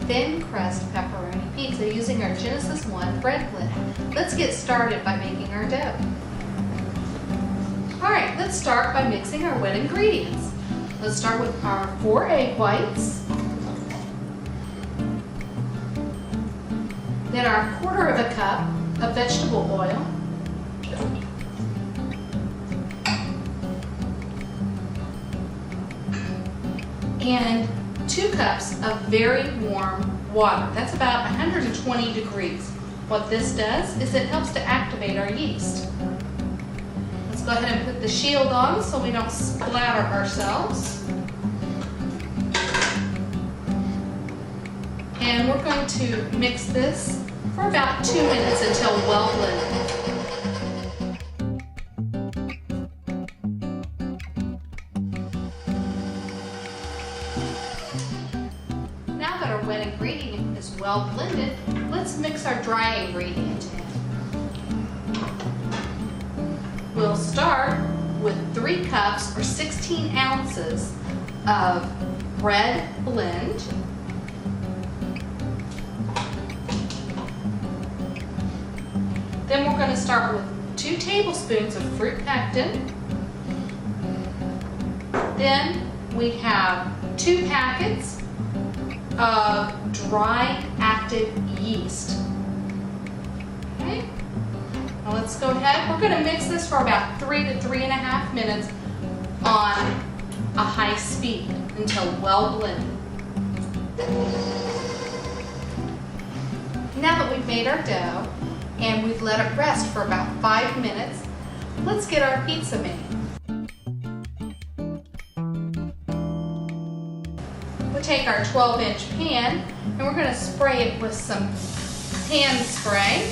thin crust pepperoni pizza using our Genesis 1 bread blend. Let's get started by making our dough. Alright, let's start by mixing our wet ingredients. Let's start with our 4 egg whites, then our 1/4 of a cup of vegetable oil, and 2 cups of very warm water. That's about 120 degrees. What this does is it helps to activate our yeast. Let's go ahead and put the shield on so we don't splatter ourselves. And we're going to mix this for about 2 minutes until well blended. Now that our wet ingredient is well blended, let's mix our dry ingredient in. We'll start with 3 cups or 16 ounces of bread blend. Then we're going to start with 2 tablespoons of fruit pectin. Then we have 2 packets of dry active yeast. Okay, now let's go ahead. We're going to mix this for about 3 to 3.5 minutes on a high speed until well blended. Now that we've made our dough and we've let it rest for about 5 minutes, let's get our pizza made. We'll take our 12-inch pan and we're going to spray it with some pan spray.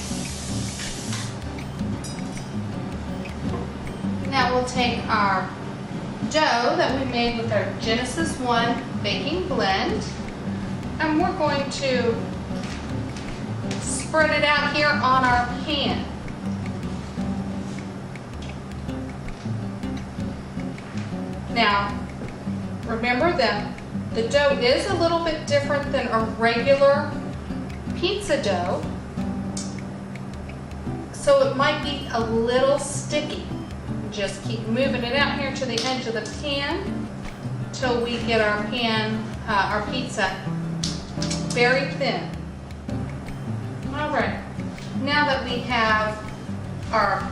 Now we'll take our dough that we made with our Genesis 1 baking blend and we're going to spread it out here on our pan. Now, remember that the dough is a little bit different than a regular pizza dough, so it might be a little sticky. Just keep moving it out here to the edge of the pan till we get our pizza very thin. Alright, now that we have our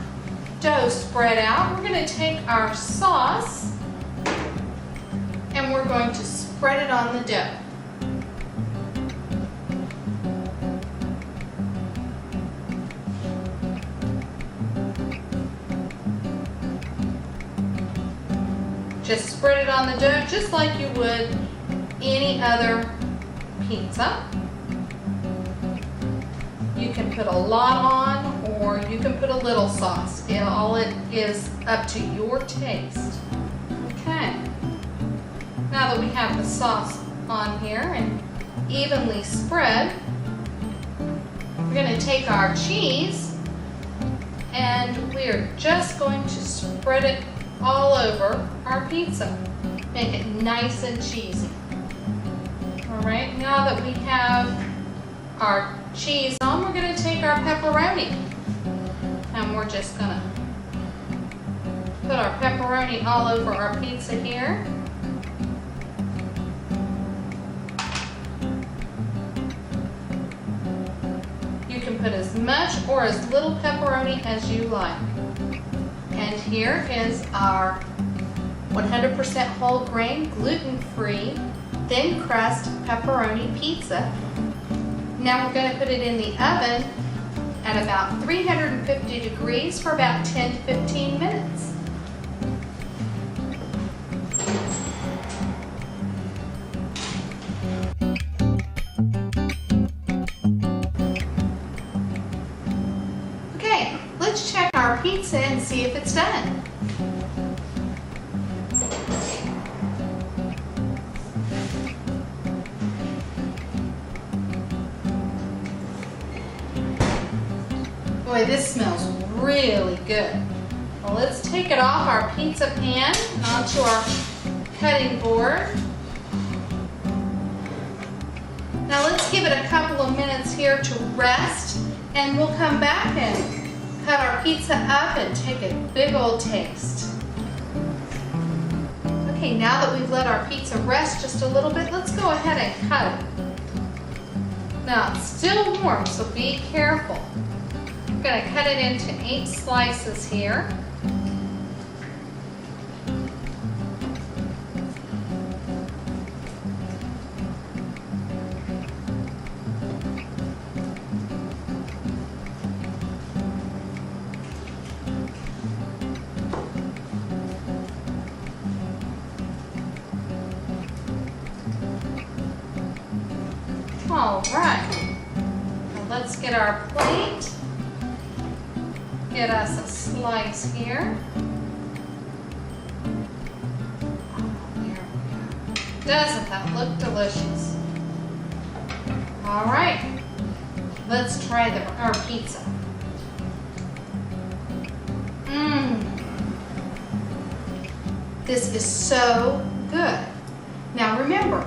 dough spread out, we're going to take our sauce and we're going to spread it on the dough. Just spread it on the dough just like you would any other pizza. You can put a lot on or you can put a little sauce. It is up to your taste. Okay. Now that we have the sauce on here and evenly spread, we're going to take our cheese and we are just going to spread it all over our pizza. Make it nice and cheesy. Alright, now that we have our cheese on, we're going to take our pepperoni and we're just going to put our pepperoni all over our pizza here. You can put as much or as little pepperoni as you like. And here is our 100% whole grain, gluten-free, thin crust pepperoni pizza. Now we're going to put it in the oven at about 350 degrees for about 10 to 15 minutes. Okay, let's check our pizza and see if it's done. Boy, this smells really good. Well, let's take it off our pizza pan and onto our cutting board. Now let's give it a couple of minutes here to rest, and we'll come back and cut our pizza up and take a big old taste. Okay, now that we've let our pizza rest just a little bit, let's go ahead and cut it. Now it's still warm, so be careful. I'm going to cut it into 8 slices here. All right, now let's get our plate. Get us a slice here. Oh, there we go. Doesn't that look delicious? All right, let's try our pizza. This is so good. Now remember,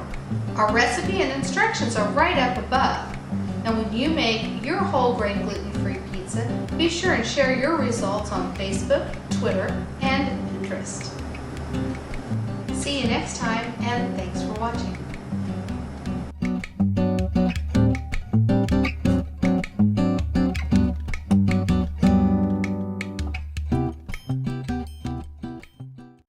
our recipe and instructions are right up above. And when you make your whole grain gluten-free pizza, be sure and share your results on Facebook, Twitter, and Pinterest. See you next time, and thanks for watching.